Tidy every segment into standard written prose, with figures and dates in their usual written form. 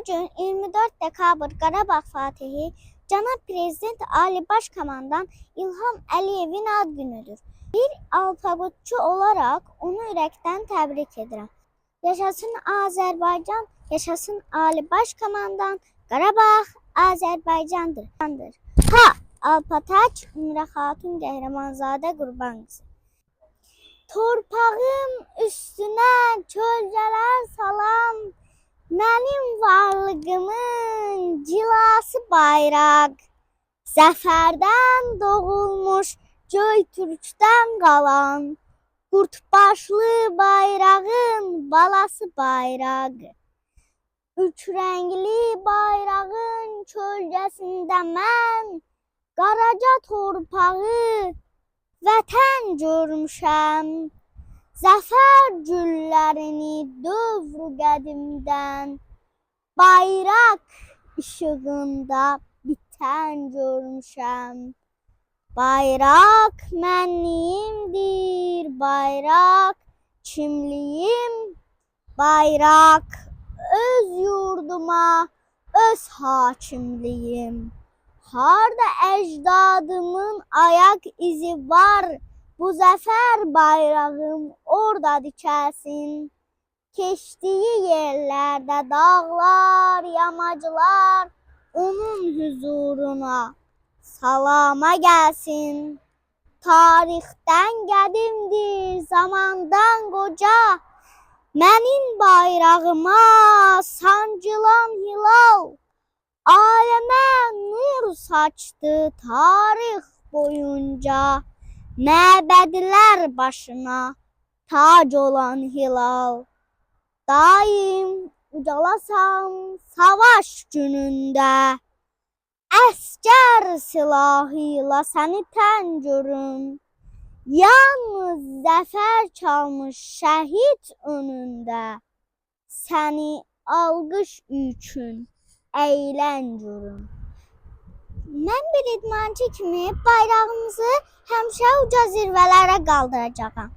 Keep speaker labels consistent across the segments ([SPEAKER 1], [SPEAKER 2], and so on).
[SPEAKER 1] Bugün 24 dekabr Qarabağ Fatihi Cənab Prezident Ali Başkomandan İlham Əliyevin ad günüdür. Bir alfabetçi olarak onu ürəkdən təbrik edirəm. Yaşasın Azərbaycan, yaşasın Ali Başkomandan, Qarabağ Azərbaycandır. Ha, Alpataç Ümrə Xatun Qəhrəmanzadə Qurban qızı. Torpağım üstünə kölgələr salan mənim varlığımın cilası bayraq, zəfərdən doğulmuş Göytürkdən qalan qurtbaşlı bayrağın balası bayraq. Üç rəngli bayrağın kölgəsində mən qaraca torpağı vətən görmüşəm. Zəfər güllərini dövr qədimdən bayraq işığında bitən görmüşəm. Bayraq mənliyimdir, bayraq kimliyim, bayraq öz yurduma, öz hakimliyim. Harda əcdadımın ayak izi var, bu zəfər bayrağım orada dikəlsin. Keçdiyi yerlərdə dağlar, yamaclar onun huzuruna salama gəlsin. Tarixdən qədimdir, zamandan qoca, mənim bayrağıma sancılan hilal aləmə nur saçdı tarix boyunca. Məbədlər başına tac olan hilal, daim ucalasan savaş günündə. Əskər silahıyla səni tən görüm, yalnız zəfər çalmış şəhid önündə. Səni alqış üçün əylən görüm. Mən bir idmançı kimi bayrağımızı həmişə uca zirvələrə qaldıracağam.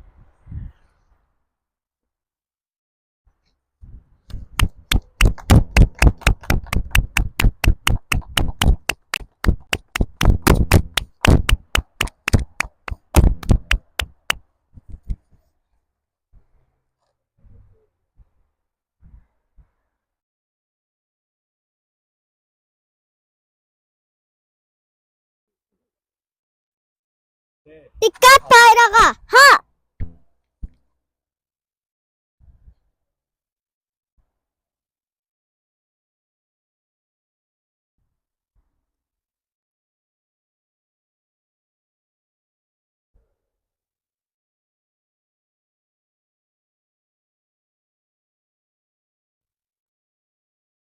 [SPEAKER 1] Dikkat bayrağa! Ha!